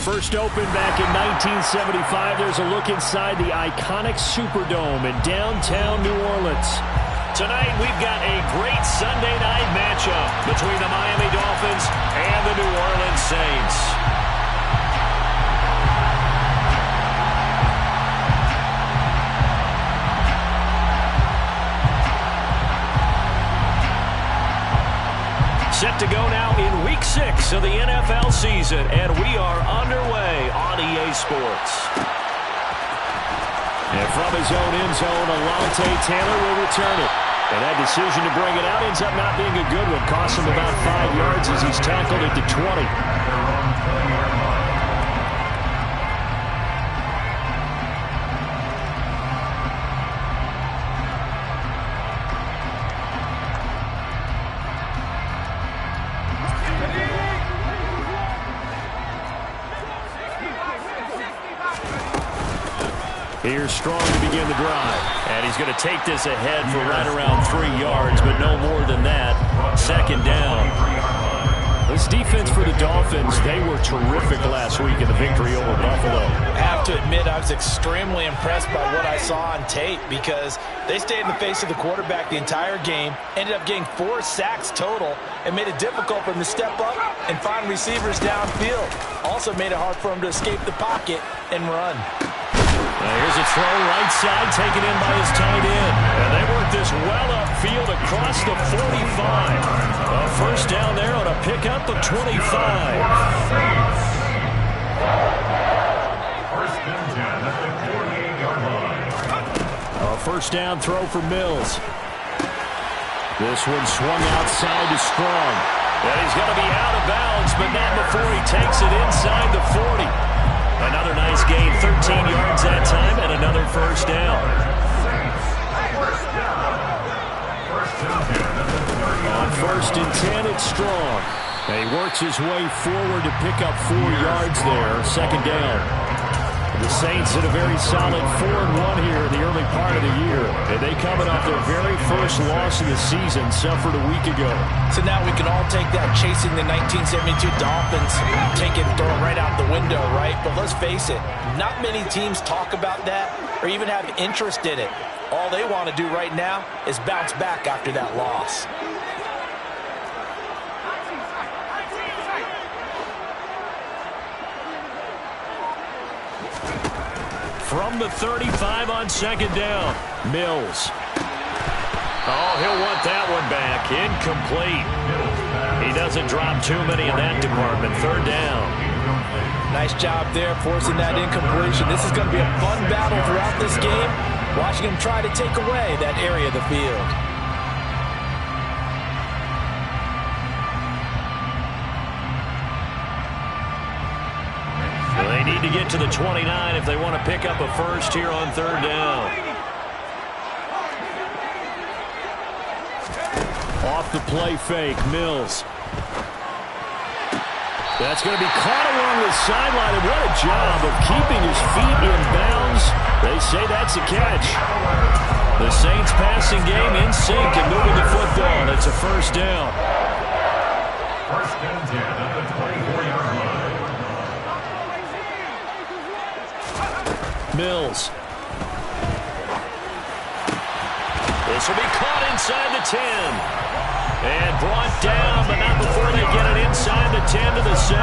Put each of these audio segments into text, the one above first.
First opened back in 1975. There's a look inside the iconic Superdome in downtown New Orleans. Tonight, we've got a great Sunday night matchup between the Miami Dolphins and the New Orleans Saints. Set to go now in Week 6 of the NFL season, and we are underway on EA Sports. And from his own end zone, Alontae Taylor will return it. And that decision to bring it out ends up not being a good one. Costs him about 5 yards as he's tackled at the 20. Here's Strong to begin the drive. And he's going to take this ahead for right around 3 yards, but no more than that. Second down. This defense for the Dolphins, they were terrific last week in the victory over Buffalo. I have to admit, I was extremely impressed by what I saw on tape because they stayed in the face of the quarterback the entire game, ended up getting 4 sacks total, and made it difficult for him to step up and find receivers downfield. Also made it hard for him to escape the pocket and run. Here's a throw right side taken in by his tight end. And they work this well upfield across the 45. A first down there on a pickup of 25. A first down throw for Mills. This one swung outside to Strong. And he's going to be out of bounds, but not before he takes it inside the 40. Another nice gain, 13 yards that time, and another first down. On 1st and 10, it's Strong. And he works his way forward to pick up 4 yards there, second down. The Saints had a very solid 4-1 here in the early part of the year. And they coming off their very first loss of the season, suffered a week ago. So now we can all take that chasing the 1972 Dolphins, take it and throw it right out the window, right? But let's face it, not many teams talk about that or even have interest in it. All they want to do right now is bounce back after that loss. From the 35 on second down, Mills. Oh, he'll want that one back. Incomplete. He doesn't drop too many in that department. Third down. Nice job there forcing that incompletion. This is going to be a fun battle throughout this game. Watching him try to take away that area of the field. They need to get to the 29 if they want to pick up a first here on third down. Off the play fake, Mills. That's going to be caught along the sideline, and what a job of keeping his feet in bounds. They say that's a catch. The Saints passing game in sync and moving the football. It's a first down. First and 10 at the 24-yard line. Mills. This will be caught inside the 10. And brought down, but not before they get it inside the 10 to the 7.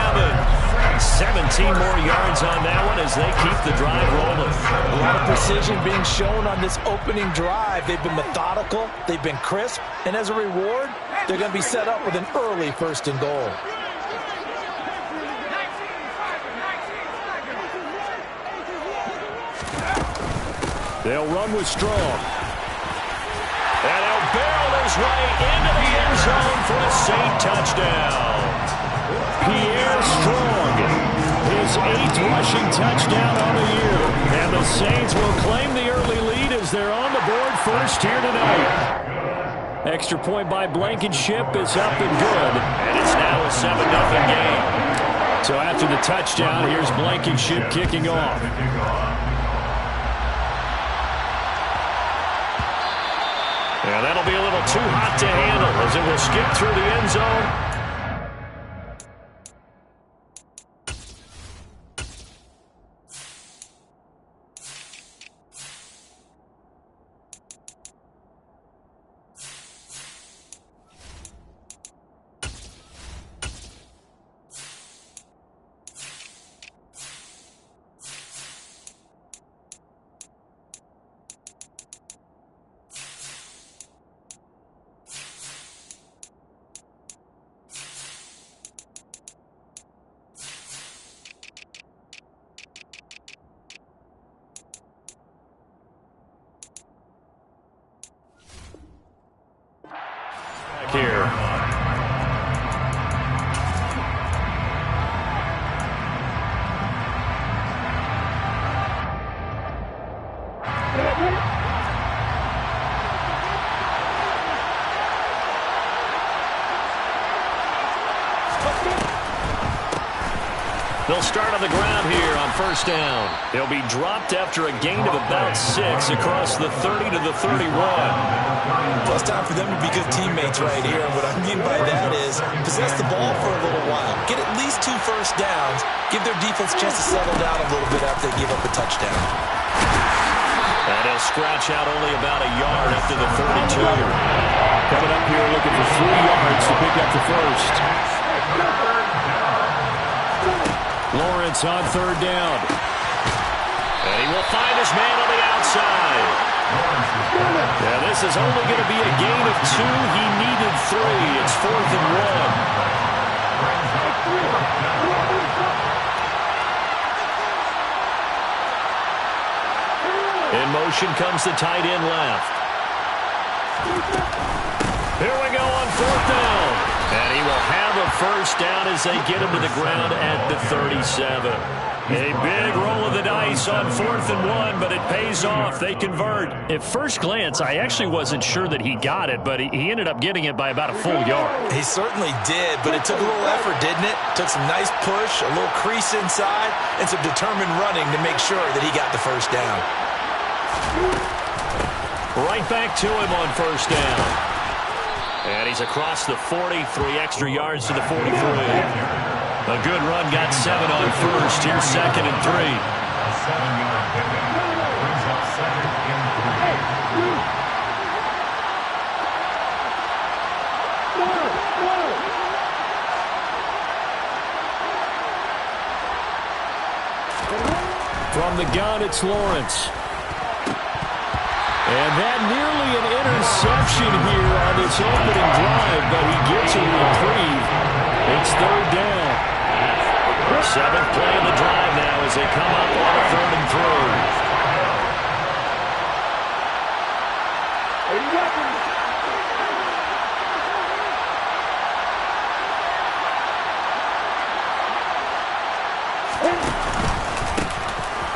17 more yards on that one as they keep the drive rolling. A lot of precision being shown on this opening drive. They've been methodical, they've been crisp, and as a reward, they're going to be set up with an early first and goal. They'll run with Strong. And he'll barrel his way into the end zone for a Saint touchdown. Pierre Strong, his 8th rushing touchdown on the year. And the Saints will claim the early lead as they're on the board first here tonight. Extra point by Blankenship is up and good. And it's now a 7-0 game. So after the touchdown, here's Blankenship kicking off. And that'll be a little too hot to handle as it will skip through the end zone. Here. They'll start on the ground here on first down. He'll be dropped after a gain of about 6 across the 30 to the 31. Well, it's time for them to be good teammates right here. And what I mean by that is possess the ball for a little while. Get at least 2 first downs. Give their defense a chance to settle down a little bit after they give up a touchdown. And he'll scratch out only about a yard after the 32. Coming up here looking for 3 yards to pick up the first. Lawrence on third down. And he will find his man on the outside. Yeah, this is only going to be a gain of 2. He needed 3. It's 4th and 1. In motion comes the tight end left. Here we go on 4th down. And he will have a first down as they get him to the ground at the 37. A big roll of the dice on 4th and 1, but it pays off. They convert. At first glance, I actually wasn't sure that he got it, but he ended up getting it by about a full yard. He certainly did, but it took a little effort, didn't it? Took some nice push, a little crease inside, and some determined running to make sure that he got the first down. Right back to him on first down. And he's across the 40, 3 extra yards to the 43. A good run, got 7 on first. Here's 2nd and 3. A 7-yard pickup brings up 2nd and 3. From the gun, it's Lawrence. And that nearly an interception here on this opening drive, but he gets a reprieve. It's 3rd down. 7th play of the drive now as they come up on a 3rd and 3.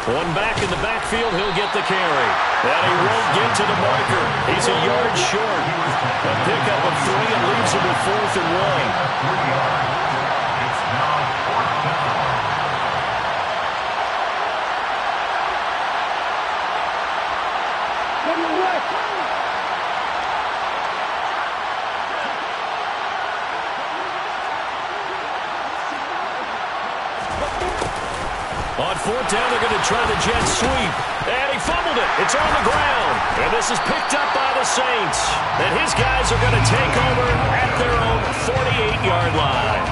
One back in the backfield, he'll get the carry. And he won't get to the marker. He's a yard short. A pickup of 3 and leaves him with 4th and 1. It's now 4th down. On 4th down, they're going to try the jet sweep. And he fumbled it. It's on the ground. And this is picked up by the Saints. And his guys are going to take over at their own 48-yard line.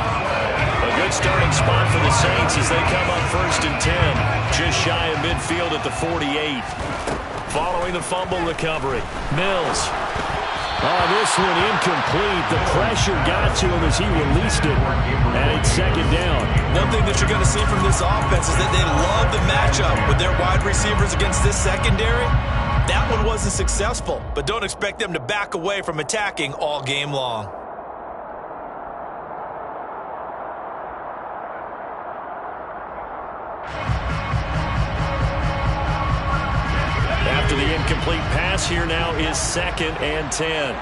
A good starting spot for the Saints as they come up 1st and 10. Just shy of midfield at the 48. Following the fumble recovery, Mills. Oh, this one incomplete. The pressure got to him as he released it. And it's 2nd down. Nothing that you're going to see from this offense is that they love the matchup with their wide receivers against this secondary. That one wasn't successful, but don't expect them to back away from attacking all game long. After the incomplete pass, here now is 2nd and 10.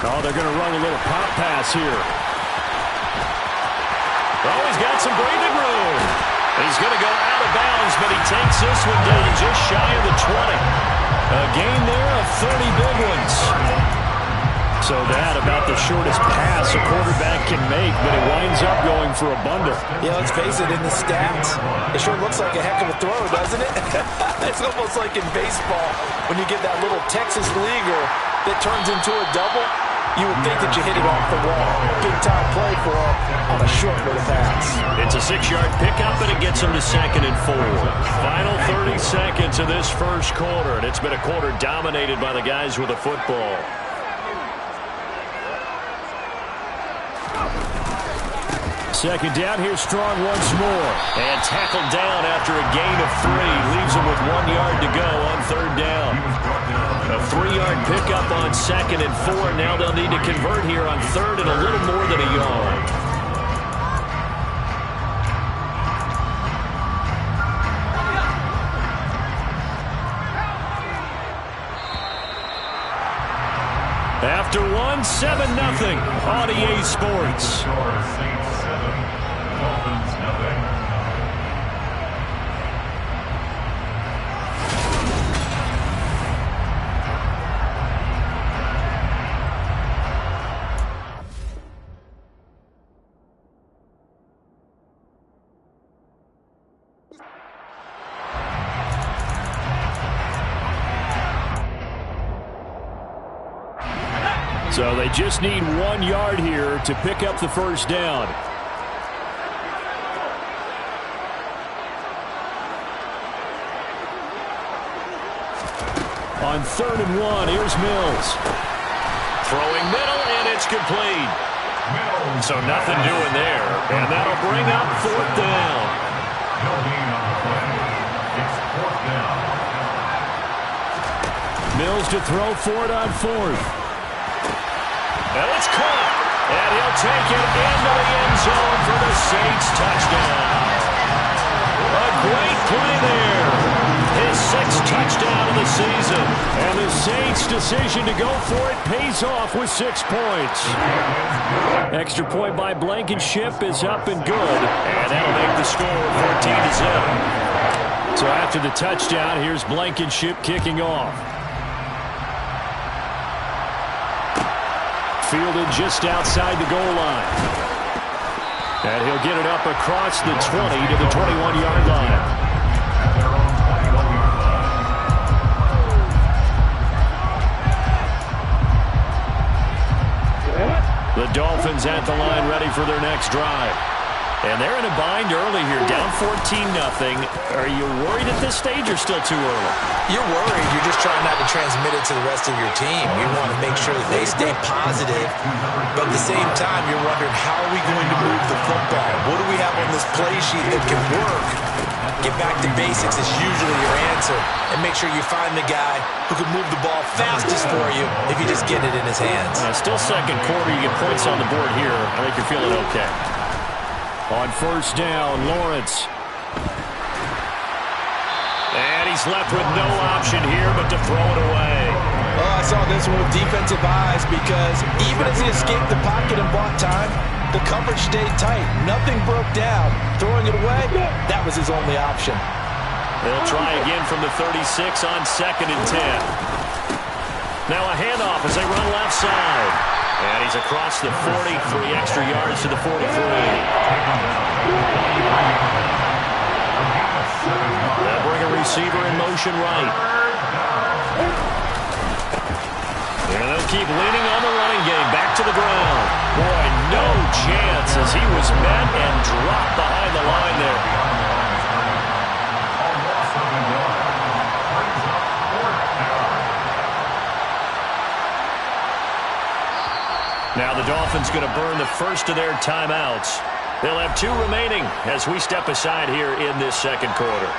Oh, they're going to run a little pop pass here. Oh, he's got some breathing room. He's going to go out this one down just shy of the 20. A gain there of 30 big ones. So that about the shortest pass a quarterback can make, but it winds up going for a bundle. Yeah, let's face it, in the stats, it sure looks like a heck of a throw, doesn't it? It's almost like in baseball when you get that little Texas leaguer that turns into a double. You would think that you hit it off the wall. Big-time play for him on a short little pass. It's a 6-yard pickup, and it gets him to 2nd and 4. Final 30 seconds of this first quarter, and it's been a quarter dominated by the guys with the football. Second down, here's Strong once more. And tackled down after a gain of 3. Leaves him with 1 yard to go on 3rd down. A 3-yard pickup on 2nd and 4. Now they'll need to convert here on 3rd and a little more than a yard. After 1, 7-0 on EA Sports. So they just need 1 yard here to pick up the first down. On 3rd and 1, here's Mills. Throwing middle, and it's complete. So nothing doing there. And that'll bring up 4th down. Mills to throw for it on 4th. And it's caught. And he'll take it into the end zone for the Saints touchdown. A great play there. His 6th touchdown of the season. And the Saints' decision to go for it pays off with 6 points. Extra point by Blankenship is up and good. And that'll make the score 14-0. So after the touchdown, here's Blankenship kicking off. Fielded just outside the goal line. And he'll get it up across the 20 to the 21-yard line. The Dolphins at the line ready for their next drive. And they're in a bind early here, down 14-0. Are you worried at this stage or still too early? You're worried. You're just trying not to transmit it to the rest of your team. You want to make sure that they stay positive, but at the same time, you're wondering, how are we going to move the football? What do we have on this play sheet that can work? Get back to basics is usually your answer, and make sure you find the guy who can move the ball fastest for you if you just get it in his hands. Still second quarter, you get points on the board here. I think you're feeling okay. On 1st down, Lawrence. And he's left with no option here but to throw it away. Oh, I saw this one with defensive eyes, because even as he escaped the pocket and bought time, the coverage stayed tight. Nothing broke down. Throwing it away, that was his only option. They'll try again from the 36 on 2nd and 10. Now a handoff as they run left side. And he's across the 40, 3 extra yards to the 43. They'll bring a receiver in motion right. And they'll keep leaning on the running game. Back to the ground. Boy, no chance as he was met and dropped behind the line there. Now the Dolphins going to burn the first of their timeouts. They'll have 2 remaining as we step aside here in this second quarter.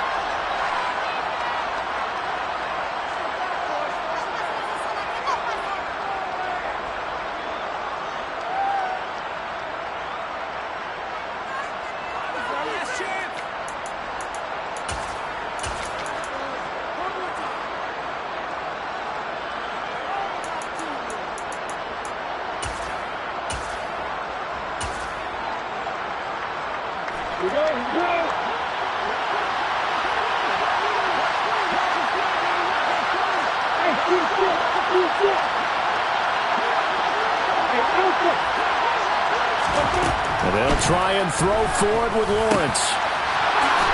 try and throw for it with Lawrence.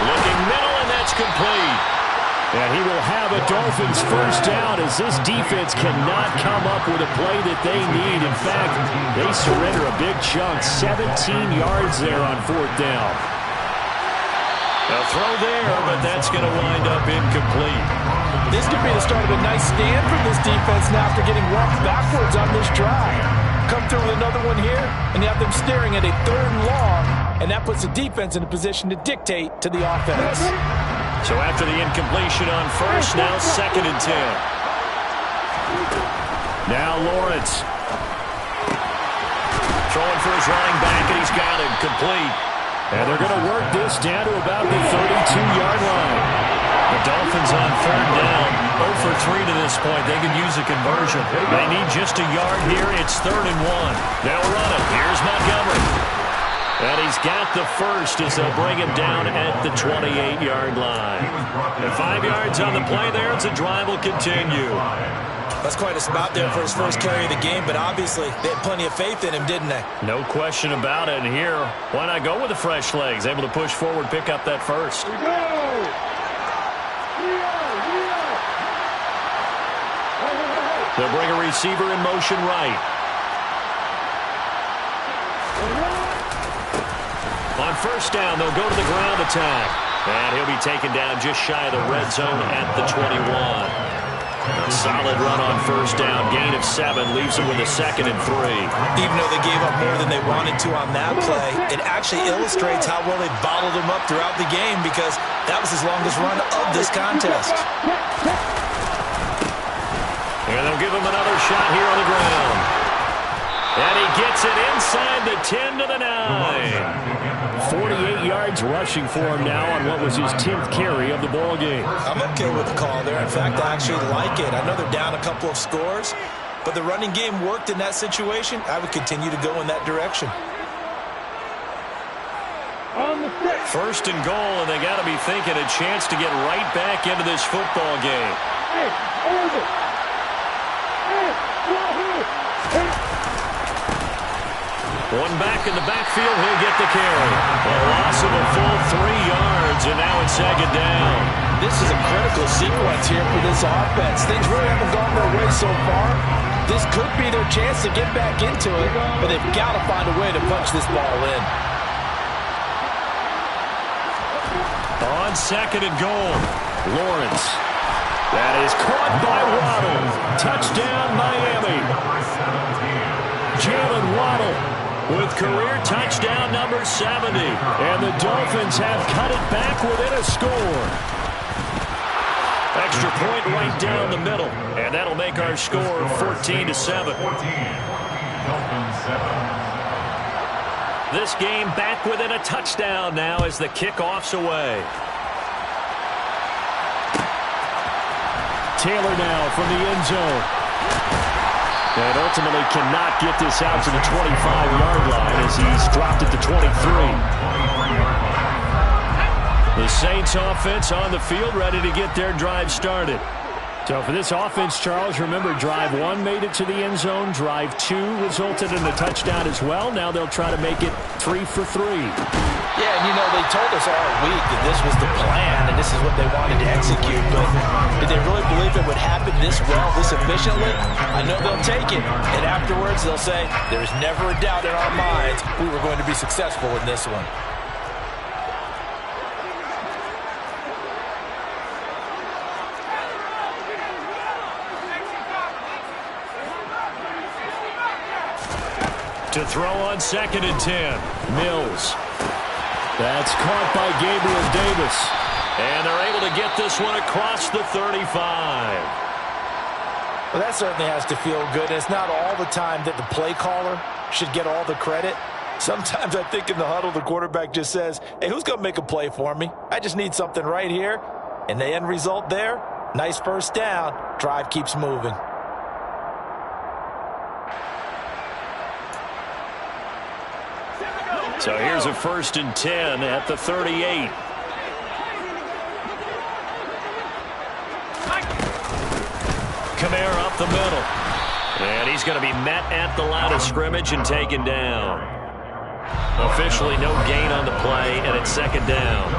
Looking middle, and that's complete. And he will have a Dolphins first down as this defense cannot come up with a play that they need. In fact, they surrender a big chunk, 17 yards there on fourth down. A throw there, but that's going to wind up incomplete. This could be the start of a nice stand from this defense now after getting walked backwards on this drive. Come through with another one here, and you have them staring at a 3rd and long, and that puts the defense in a position to dictate to the offense. So after the incompletion on first, now 2nd and 10. Now Lawrence. Throwing for his running back, and he's got him complete. And they're going to work this down to about the 32-yard line. The Dolphins on 3rd down, 0 for 3 to this point. They can use a conversion. They need just a yard here. It's 3rd and 1. They'll run it. Here's Montgomery. And he's got the first as they'll bring him down at the 28-yard line. And 5 yards on the play there as the drive will continue. That's quite a spot there for his first carry of the game, but obviously they had plenty of faith in him, didn't they? No question about it. And here, why not go with the fresh legs? Able to push forward, pick up that first. They'll bring a receiver in motion right. On first down, they'll go to the ground attack. And he'll be taken down just shy of the red zone at the 21. A solid run on first down. Gain of 7 leaves them with a 2nd and 3. Even though they gave up more than they wanted to on that play, it actually illustrates how well they bottled them up throughout the game because that was his longest run of this contest. And they'll give him another shot here on the ground. And he gets it inside the 10 to the 9. 48 yards rushing for him now on what was his 10th carry of the ball game. I'm okay with the call there. In fact, I actually like it. I know they're down a couple of scores, but the running game worked in that situation. I would continue to go in that direction. First and goal, and they got to be thinking a chance to get right back into this football game. One back in the backfield, he'll get the carry. A loss of a full 3 yards, and now it's 2nd down. This is a critical sequence here for this offense. Things really haven't gone their way so far. This could be their chance to get back into it, but they've got to find a way to punch this ball in. On 2nd and goal, Lawrence. That is caught by Waddle. Touchdown, Miami. Jalen Waddle with career touchdown number 70. And the Dolphins have cut it back within a score. Extra point right down the middle. And that'll make our score 14-7. This game back within a touchdown now as the kickoff's away. Taylor now from the end zone. And ultimately cannot get this out to the 25-yard line as he's dropped at the 23. The Saints offense on the field ready to get their drive started. So for this offense, Charles, remember drive 1 made it to the end zone. Drive 2 resulted in a touchdown as well. Now they'll try to make it 3 for 3. Yeah, and you know, they told us all week that this was the plan and this is what they wanted to execute, but did they really believe it would happen this well, this efficiently? I know they'll take it, and afterwards they'll say, there's never a doubt in our minds we were going to be successful in this one. To throw on 2nd and 10, Mills. That's caught by Gabriel Davis. And they're able to get this one across the 35. Well, that certainly has to feel good. It's not all the time that the play caller should get all the credit. Sometimes I think in the huddle, the quarterback just says, hey, who's going to make a play for me? I just need something right here. And the end result there, nice first down. Drive keeps moving. So here's a 1st and 10 at the 38. Kamara up the middle. And he's going to be met at the line of scrimmage and taken down. Officially no gain on the play, and it's second down.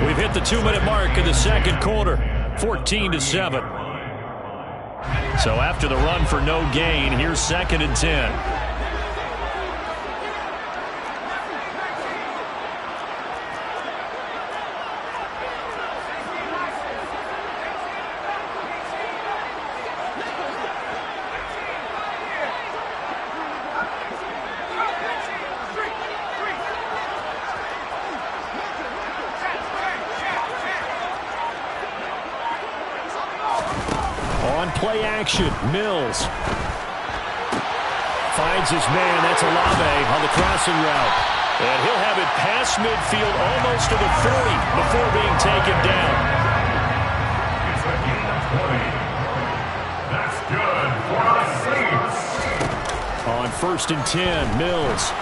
We've hit the 2-minute mark in the second quarter, 14-7. So after the run for no gain, here's 2nd and 10. Play action. Mills finds his man. That's Olave on the crossing route. And he'll have it past midfield almost to the 40 before being taken down. It's a gain of 20. That's good for the Saints. On 1st and 10, Mills.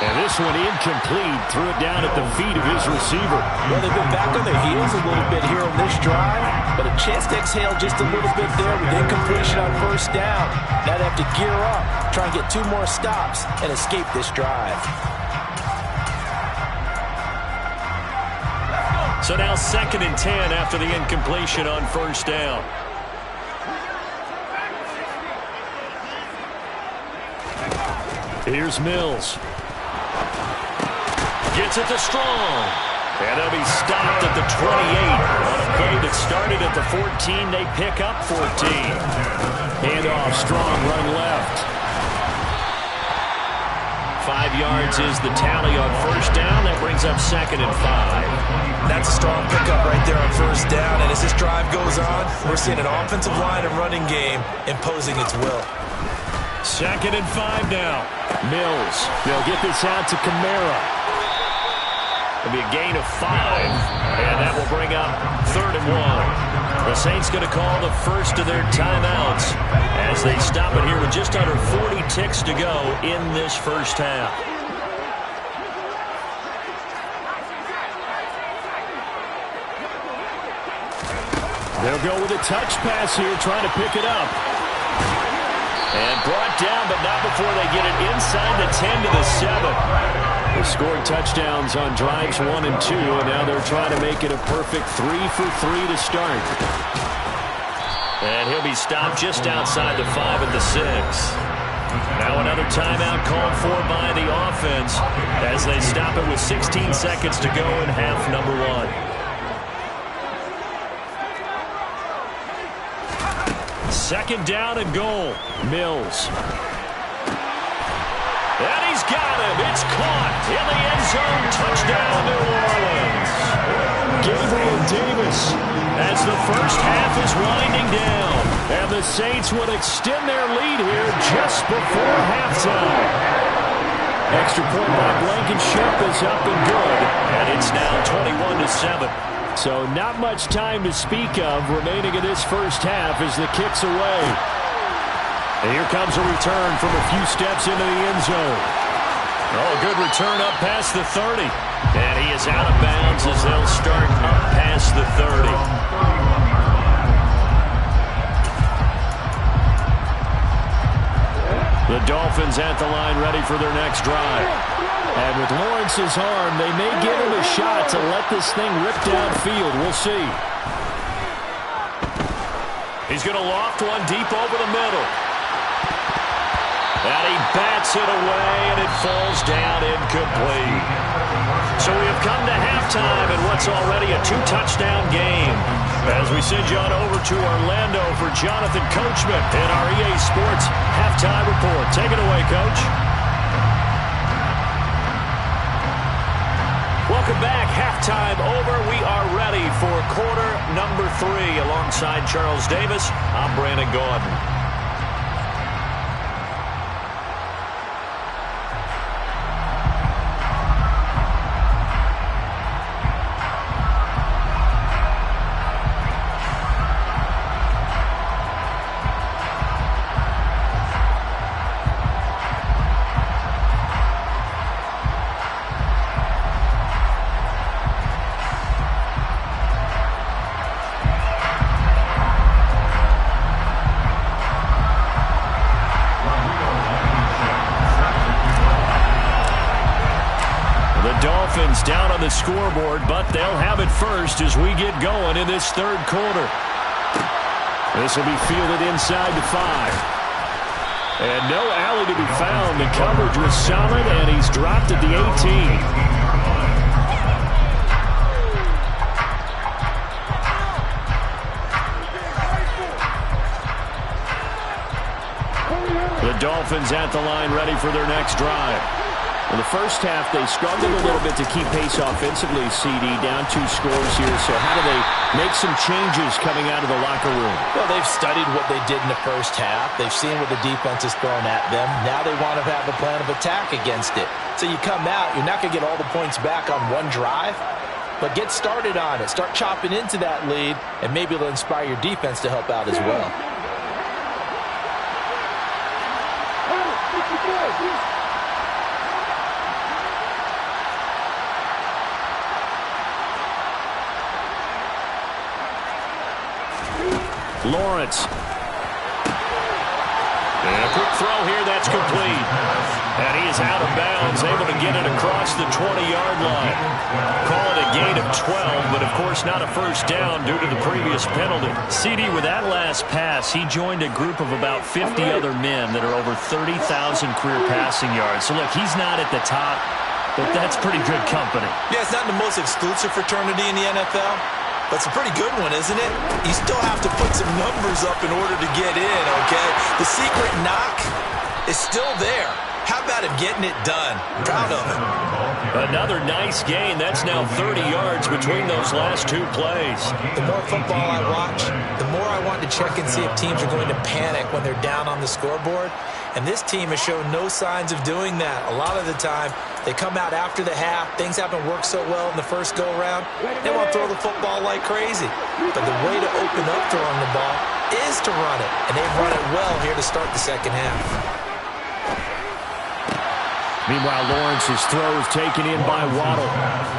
And this one incomplete. Threw it down at the feet of his receiver. Well, they've been back on their heels a little bit here on this drive, but a chance to exhale just a little bit there with incompletion on 1st down. Now they have to gear up, try and get 2 more stops, and escape this drive. So now 2nd and 10 after the incompletion on 1st down. Here's Mills. Gets it to Strong. And they'll be stopped at the 28. On a play that started at the 14, they pick up 14. Handoff, Strong, run left. 5 yards is the tally on 1st down. That brings up 2nd and 5. That's a strong pickup right there on 1st down. And as this drive goes on, we're seeing an offensive line and running game imposing its will. 2nd and 5 now. Mills. They'll get this out to Kamara. It'll be a gain of 5, and that will bring up 3rd and 1. The Saints going to call the first of their timeouts as they stop it here with just under 40 ticks to go in this first half. They'll go with a touch pass here, trying to pick it up. And brought down, but not before they get it inside the 10 to the 7. They scored touchdowns on drives 1 and 2, and now they're trying to make it a perfect 3 for 3 to start. And he'll be stopped just outside the 5 at the 6. Now another timeout called for by the offense as they stop it with 16 seconds to go in half number 1. 2nd down and goal. Mills. And he's got him. It's caught in the end zone. Touchdown, New Orleans. Gabriel Davis as the first half is winding down. And the Saints would extend their lead here just before halftime. Extra point by Blankenship is up and good. And it's now 21-7. So not much time to speak of remaining in this first half as the kick's away. And here comes a return from a few steps into the end zone. Oh, good return up past the 30. And he is out of bounds as they'll start up past the 30. The Dolphins at the line ready for their next drive. And with Lawrence's arm, they may give him a shot to let this thing rip downfield. We'll see. He's going to loft one deep over the middle. And he bats it away, and it falls down incomplete. So we have come to halftime in what's already a 2-touchdown game. As we send you on over to Orlando for Jonathan Coachman in our EA Sports Halftime Report. Take it away, Coach. Welcome back. Halftime over. We are ready for quarter number 3. Alongside Charles Davis, I'm Brandon Gaudin. scoreboard, but they'll have it first as we get going in this third quarter. This will be fielded inside the 5. And no alley to be found. The coverage was solid, and he's dropped at the 18. The Dolphins at the line ready for their next drive. In the first half, they struggled a little bit to keep pace offensively, CD, down 2 scores here. So how do they make some changes coming out of the locker room? Well, they've studied what they did in the first half. They've seen what the defense is throwing at them. Now they want to have a plan of attack against it. So you come out, you're not going to get all the points back on one drive, but get started on it. Start chopping into that lead, and maybe it'll inspire your defense to help out as well. Lawrence. And a quick throw here, that's complete. And he is out of bounds, able to get it across the 20-yard line. Call it a gain of 12, but of course not a first down due to the previous penalty. CD, with that last pass, he joined a group of about 50 other men that are over 30,000 career passing yards. So look, he's not at the top, but that's pretty good company. Yeah, it's not the most exclusive fraternity in the NFL. But it's a pretty good one, isn't it? You still have to put some numbers up in order to get in, okay? The secret knock is still there. How about him getting it done? Proud of him. Another nice gain. That's now 30 yards between those last 2 plays. The more football I watch, the more I want to check and see if teams are going to panic when they're down on the scoreboard. And this team has shown no signs of doing that. A lot of the time, they come out after the half. Things haven't worked so well in the first go-around. They want to throw the football like crazy. But the way to open up throwing the ball is to run it. And they've run it well here to start the second half. Meanwhile, Lawrence's throw is taken in by Waddle.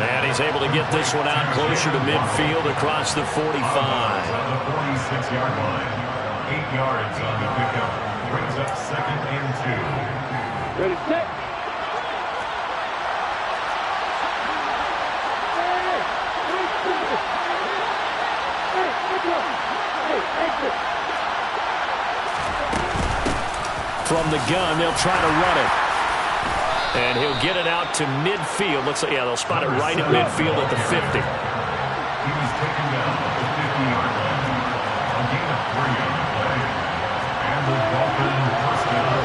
And he's able to get this one out closer to midfield across the 45. On the 46-yard line. 8 yards on the pickup. Brings up 2nd and 2. Ready, set. From the gun, they'll try to run it. And he'll get it out to midfield. Looks like, yeah, they'll spot it right at midfield at the 50. He was taken down at the 50-yard line. A gain of 3 on the play. And the Dolphins first down.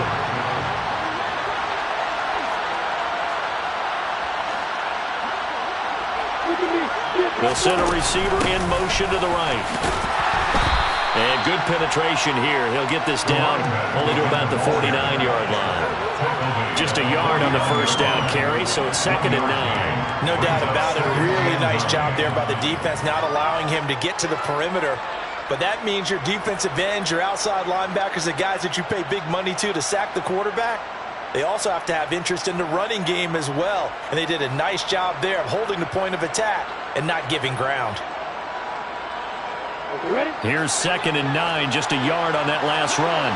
They'll send a receiver in motion to the right. And good penetration here. He'll get this down only to about the 49-yard line. Just a yard on the first down carry, so it's 2nd and 9. No doubt about it. A really nice job there by the defense, not allowing him to get to the perimeter. But that means your defensive ends, your outside linebackers, the guys that you pay big money to sack the quarterback, they also have to have interest in the running game as well. And they did a nice job there of holding the point of attack and not giving ground. Here's 2nd and 9, just a yard on that last run.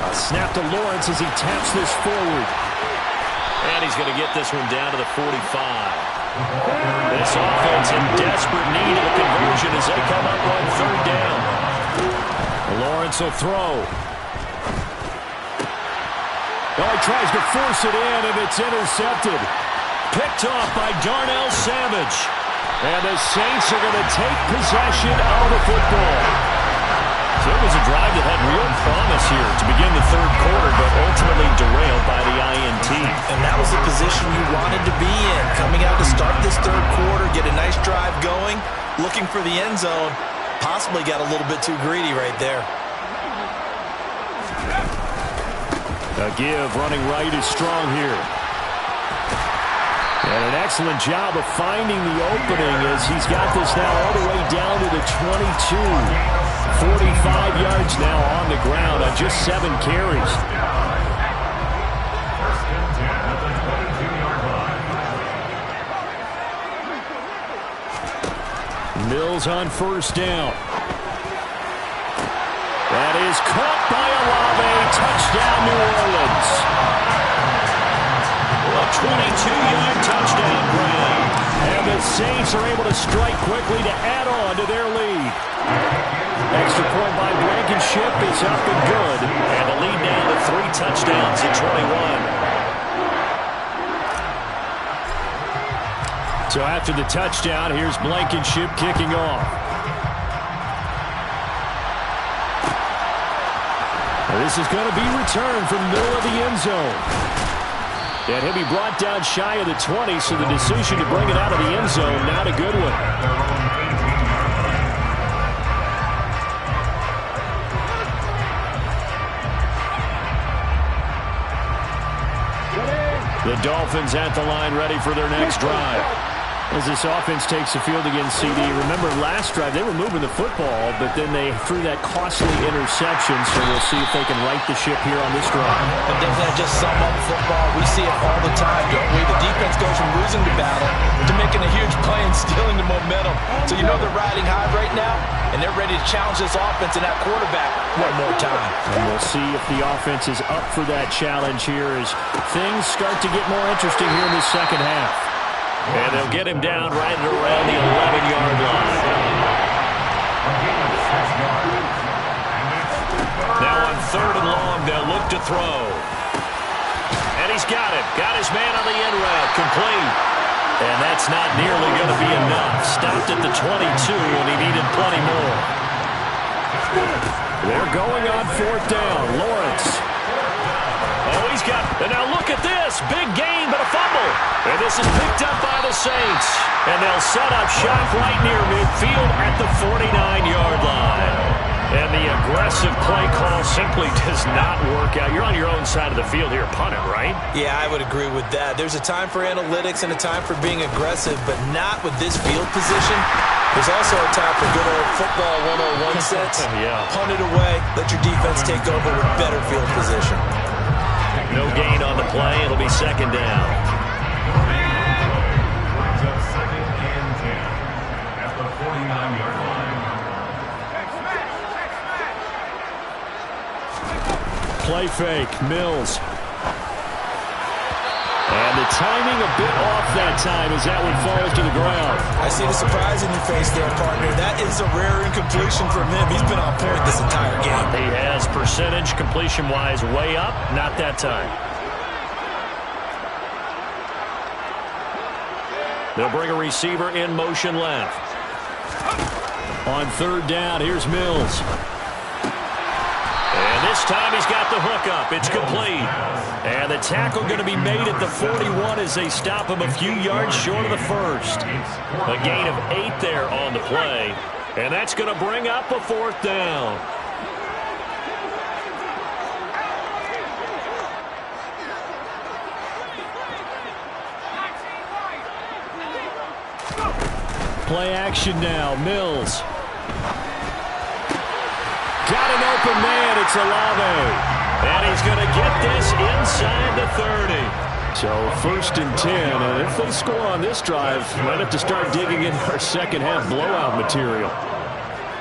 A snap to Lawrence as he taps this forward. And he's going to get this one down to the 45. This offense in desperate need of a conversion as they come up on 3rd down. Lawrence will throw. Oh, he tries to force it in, and it's intercepted. Picked off by Darnell Savage. And the Saints are going to take possession of the football. So it was a drive that had real promise here to begin the 3rd quarter, but ultimately derailed by the INT. And that was the position you wanted to be in. Coming out to start this 3rd quarter, get a nice drive going, looking for the end zone. Possibly got a little bit too greedy right there. A give running right is strong here. And an excellent job of finding the opening as he's got this now all the way down to the 22. 45 yards now on the ground on just 7 carries. First and 10 at the 22-yard line. Mills on first down. That is caught by Olave. Touchdown, New Orleans. A 22-yard touchdown grab. And the Saints are able to strike quickly to add on to their lead. Extra point by Blankenship is up and good. And the lead now to 3 touchdowns at 21. So after the touchdown, here's Blankenship kicking off. This is going to be returned from the middle of the end zone. And he'll be brought down shy of the 20, so the decision to bring it out of the end zone, not a good one. The Dolphins at the line ready for their next drive. As this offense takes the field against CD. Remember, last drive they were moving the football, but then they threw that costly interception, so we'll see if they can right the ship here on this drive. But doesn't that just sum up football? We see it all the time, don't we? The defense goes from losing the battle to making a huge play and stealing the momentum. So you know they're riding high right now, and they're ready to challenge this offense and that quarterback one more time. And we'll see if the offense is up for that challenge here as things start to get more interesting here in the second half. And they'll get him down right around the 11-yard line. Now on 3rd and long, they'll look to throw. And he's got it. Got his man on the end route. Complete. And that's not nearly going to be enough. Stopped at the 22, and he needed plenty more. They're going on 4th down. Lawrence. Oh, he's got, and now look at this. Big gain, but a fumble. And this is picked up by the Saints. And they'll set up shop right near midfield at the 49-yard line. And the aggressive play call simply does not work out. You're on your own side of the field here, punt it, right? Yeah, I would agree with that. There's a time for analytics and a time for being aggressive, but not with this field position. There's also a time for good old football 101 sets. Yeah. Punt it away. Let your defense take over with better field position. No gain on the play. It'll be 2nd down. Brings up 2nd and 10 at the 49-yard line. Play fake. Mills. And the timing a bit off that time as that one falls to the ground. I see the surprise in your face there, partner. That is a rare incompletion from him. He's been on point this entire game. He has percentage completion-wise way up. Not that time. They'll bring a receiver in motion left. On 3rd down, here's Mills. And this time he's got the hook up. It's complete. And the tackle going to be made at the 41 as they stop him a few yards short of the 1st. A gain of 8 there on the play. And that's going to bring up a 4th down. Play action now. Mills. Got an open man. It's Olave. And he's going to get this inside the 30. So 1st and 10. And if they score on this drive, might have to start digging in our second half blowout material.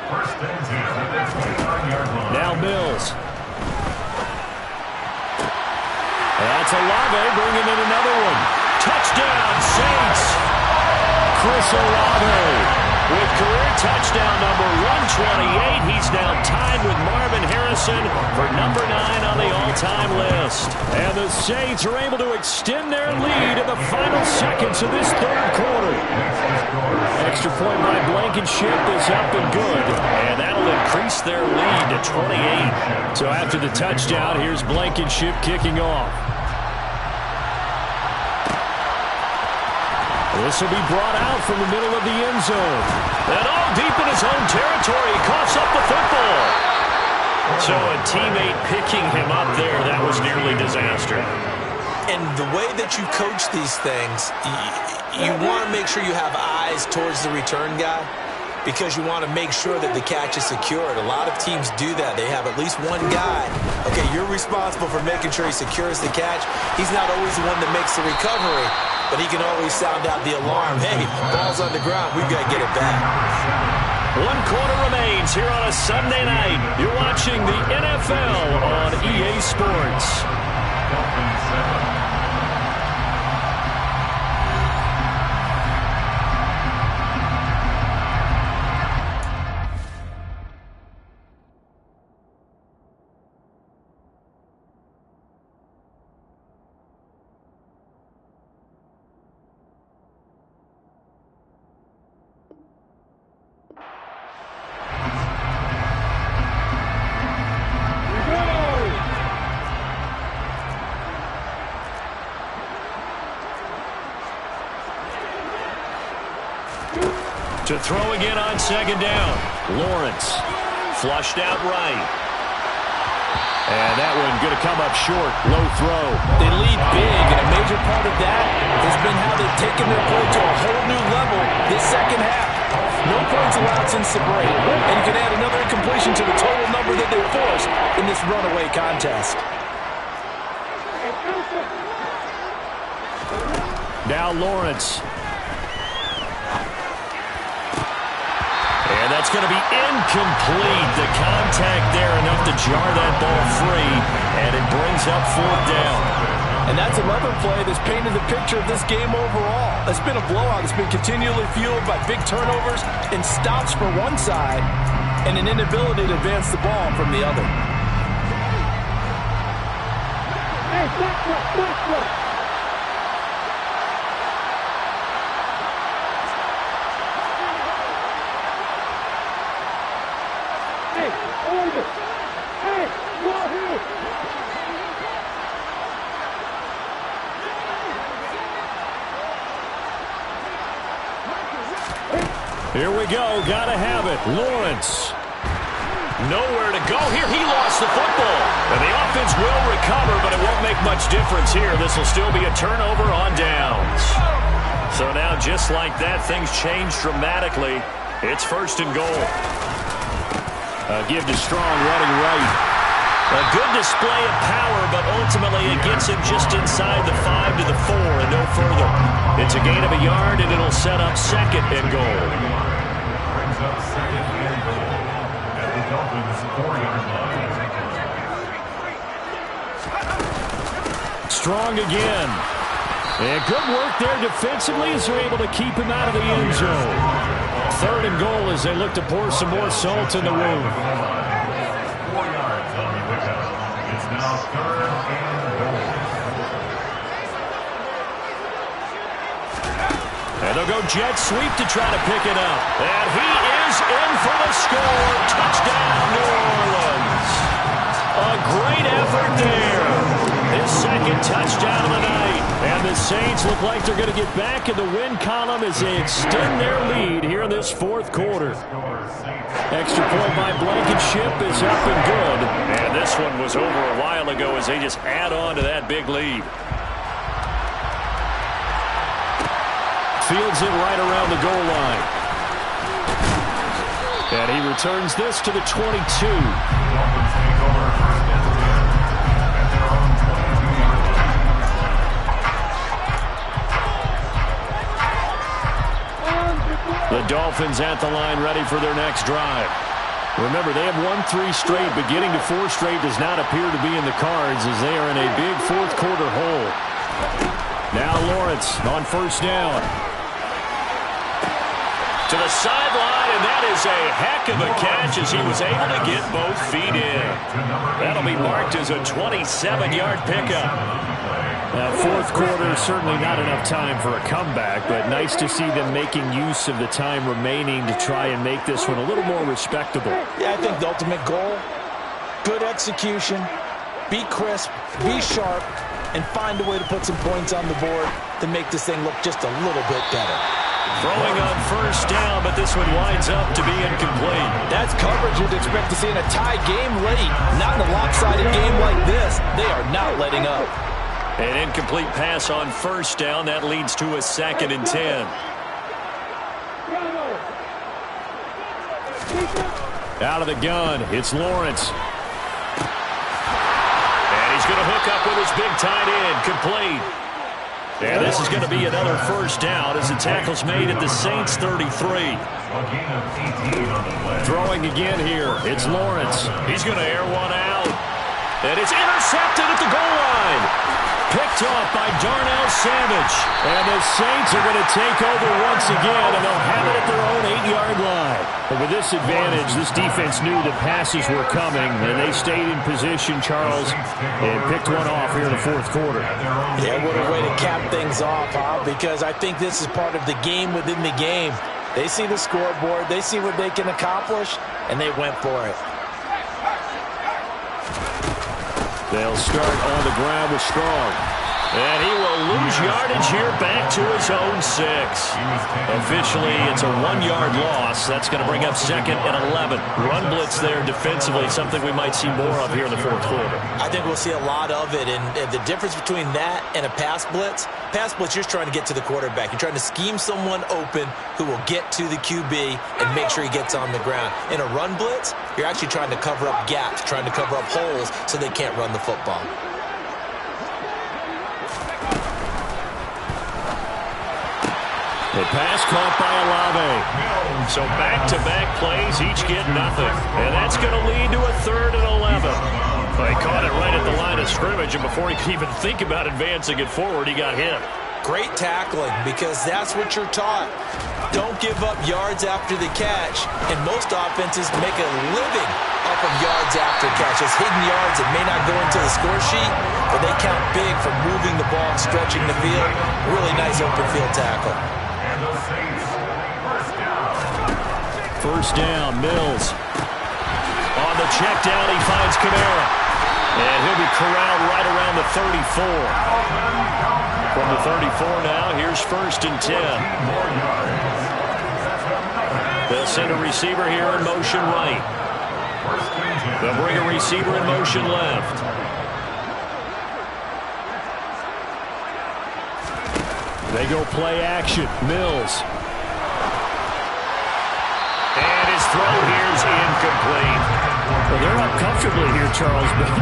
1st and 10 at the 25-yard line. Now Mills. That's Olave bringing in another one. Touchdown, Saints. Chris Olave with career touchdown number 128. He's now tied with Marvin Harrison for number 9 on the all-time list. And the Saints are able to extend their lead in the final seconds of this 3rd quarter. Extra point by Blankenship is up and good. And that'll increase their lead to 28. So after the touchdown, here's Blankenship kicking off. This will be brought out from the middle of the end zone. And all deep in his own territory, he coughs up the football. So a teammate picking him up there, that was nearly disaster. And the way that you coach these things, you want to make sure you have eyes towards the return guy because you want to make sure that the catch is secured. A lot of teams do that. They have at least one guy. Okay, you're responsible for making sure he secures the catch. He's not always the one that makes the recovery, but he can always sound out the alarm. Hey, ball's on the ground. We've got to get it back. One quarter remains here on a Sunday night. You're watching the NFL on EA Sports. Dolphins 7. To throw again on second down. Lawrence flushed out right. And that one going to come up short. Low throw. They lead big, and a major part of that has been how they've taken their play to a whole new level this second half. No points allowed since the break. And you can add another incompletion to the total number that they forced in this runaway contest. Now Lawrence. And that's going to be incomplete. The contact there enough to jar that ball free, and it brings up fourth down. And that's another play that's painted the picture of this game overall. It's been a blowout. It's been continually fueled by big turnovers and stops for one side and an inability to advance the ball from the other. Here we go. Gotta have it. Lawrence. Nowhere to go here. He lost the football. And the offense will recover, but it won't make much difference here. This will still be a turnover on downs. So now, just like that, things change dramatically. It's first and goal. Give to Strong running right. A good display of power, but ultimately it gets him just inside the 5 to the 4 and no further. It's a gain of a yard, and it'll set up second and goal. Brings up second and goal at the Dolphins' 4-yard line. Strong again. And good work there defensively as they're able to keep him out of the end zone. Third and goal as they look to pour some more salt in the wound. 4 yards on the pickup. It's now third and goal. And they'll go jet sweep to try to pick it up. And he is in for the score. Touchdown, New Orleans. A great effort there. His second touchdown of the night. And the Saints look like they're going to get back in the win column as they extend their lead here in this fourth quarter. Extra point by Blankenship is up and good. And this one was over a while ago as they just add on to that big lead. Fields it right around the goal line. And he returns this to the 22. Dolphins take over first and 10 at their own 22-yard line. The Dolphins at the line ready for their next drive. Remember, they have won 3 straight, but getting to 4 straight does not appear to be in the cards as they are in a big fourth quarter hole. Now Lawrence on first down. To the sideline, and that is a heck of a catch as he was able to get both feet in. That'll be marked as a 27-yard pickup. Now, fourth quarter, certainly not enough time for a comeback, but nice to see them making use of the time remaining to try and make this one a little more respectable. Yeah, I think the ultimate goal, good execution, be crisp, be sharp, and find a way to put some points on the board to make this thing look just a little bit better. Throwing on first down, but this one winds up to be incomplete. That's coverage you'd expect to see in a tie game late. Not in a lopsided game like this. They are not letting up. An incomplete pass on first down. That leads to a 2nd and 10. Out of the gun, it's Lawrence. And he's going to hook up with his big tight end. Complete. And this is going to be another first down as the tackle's made at the Saints 33. Throwing again here. It's Lawrence. He's going to air one out. And it's intercepted at the goal line. Picked off by Darnell Savage. And the Saints are going to take over once again, and they'll have it at their own 8-yard line. But with this advantage, this defense knew the passes were coming, and they stayed in position, Charles, and picked one off here in the fourth quarter. Yeah, what a way to cap things off, huh? Because I think this is part of the game within the game. They see the scoreboard, they see what they can accomplish, and they went for it. They'll start on the ground with Strong. And he will lose yardage here back to his own 6. Officially, it's a 1-yard loss. That's going to bring up 2nd and 11. Run blitz there defensively, something we might see more of here in the fourth quarter. I think we'll see a lot of it. And the difference between that and a pass blitz, you're trying to get to the quarterback. You're trying to scheme someone open who will get to the QB and make sure he gets on the ground. In a run blitz, you're actually trying to cover up gaps, trying to cover up holes so they can't run the football. The pass caught by Olave. So back-to-back plays, each get nothing. And that's going to lead to a 3rd and 11. They caught it right at the line of scrimmage, and before he could even think about advancing it forward, he got hit. Great tackling, because that's what you're taught. Don't give up yards after the catch, and most offenses make a living off of yards after catch. Those hidden yards that may not go into the score sheet, but they count big for moving the ball and stretching the field. Really nice open field tackle. First down, Mills. On the check down, he finds Kamara. And he'll be corralled right around the 34. From the 34 now, here's 1st and 10. They'll send a receiver here in motion right. They'll bring a receiver in motion left. They go play action. Mills. And his throw here is incomplete. Well, they're up comfortably here, Charles, but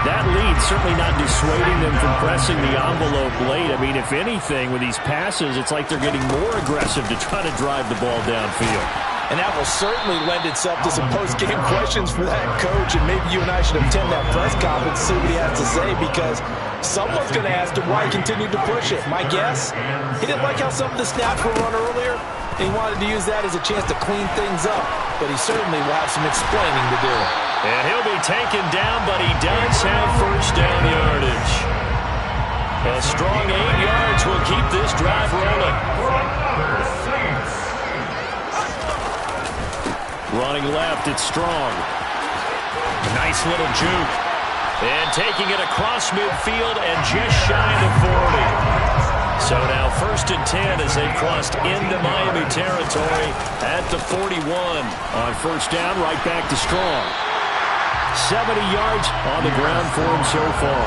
that lead certainly not dissuading them from pressing the envelope late. I mean, if anything, with these passes, it's like they're getting more aggressive to try to drive the ball downfield. And that will certainly lend itself to some post-game questions for that coach, and maybe you and I should attend that press conference and see what he has to say, because someone's going to ask him why he continued to push it. My guess, he didn't like how some of the snaps were run earlier, and he wanted to use that as a chance to clean things up, but he certainly will have some explaining to do. And he'll be taken down, but he does have first down yardage. A strong 8 yards will keep this drive rolling. Running left, it's Strong. Nice little juke. And taking it across midfield and just shy of the 40. So now 1st and 10 as they've crossed into Miami territory at the 41. On first down, right back to Strong. 70 yards on the ground for him so far.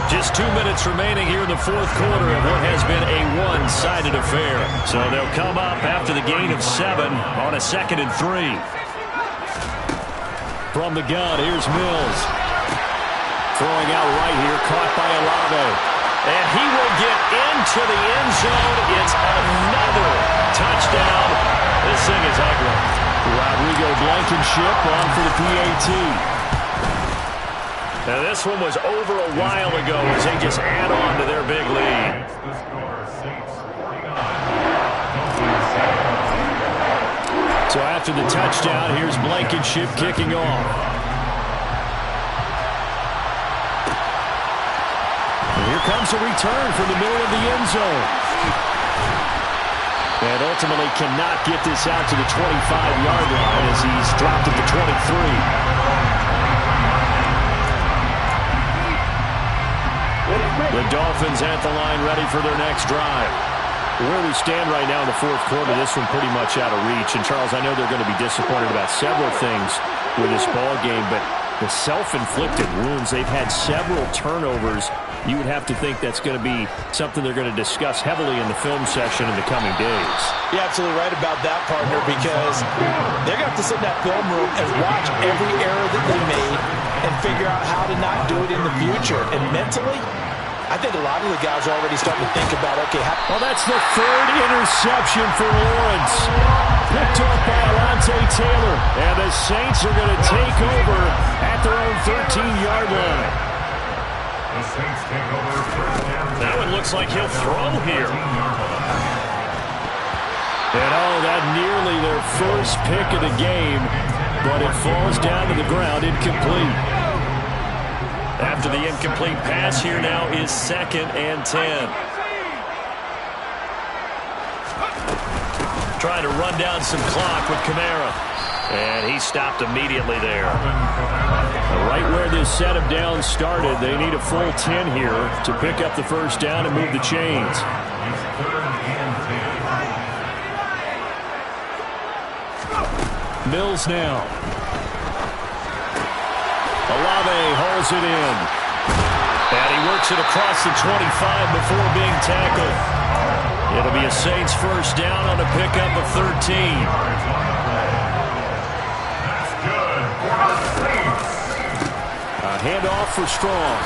Just 2 minutes remaining here in the fourth quarter of what has been a one-sided affair. So they'll come up after the gain of 7 on a 2nd and 3. From the gun, here's Mills. Throwing out right here, caught by Olave. And he will get into the end zone. It's another touchdown. This thing is ugly. Rodrigo Blankenship on for the PAT. Now this one was over a while ago as they just add on to their big lead. So after the touchdown, here's Blankenship kicking off. And here comes a return from the middle of the end zone. And ultimately cannot get this out to the 25-yard line as he's dropped at the 23. The Dolphins at the line ready for their next drive. Where we stand right now in the fourth quarter, this one pretty much out of reach. And, Charles, I know they're going to be disappointed about several things with this ball game, but the self-inflicted wounds, they've had several turnovers. You would have to think that's going to be something they're going to discuss heavily in the film session in the coming days. You're absolutely right about that, partner, because they're going to have to sit in that film room and watch every error that they made and figure out how to not do it in the future. And mentally, I think a lot of the guys are already starting to think about, okay, well, that's the third interception for Lawrence. Picked up by Alontae Taylor. And the Saints are going to take over at their own 13-yard line. The Saints take over first down. That one looks like he'll throw here. And that nearly their first pick of the game, but it falls down to the ground incomplete. After the incomplete pass, here now is 2nd and 10. Trying to run down some clock with Kamara. And he stopped immediately there. Right where this set of downs started, they need a full 10 here to pick up the first down and move the chains. Mills now. Olave holds it in. And he works it across the 25 before being tackled. It'll be a Saints first down on a pickup of 13. That's good for the Saints. A handoff for Strong.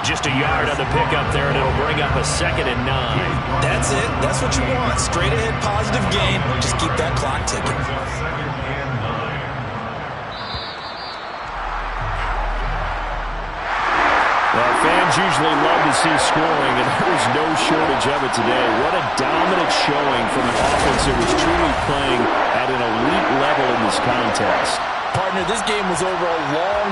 Just a yard on the pickup there, and it'll bring up a 2nd and 9. That's it. That's what you want. Straight ahead positive gain. Just keep that clock ticking. Well, fans usually love to see scoring, and there was no shortage of it today. What a dominant showing from an offense that was truly playing at an elite level in this contest. Partner, this game was over a long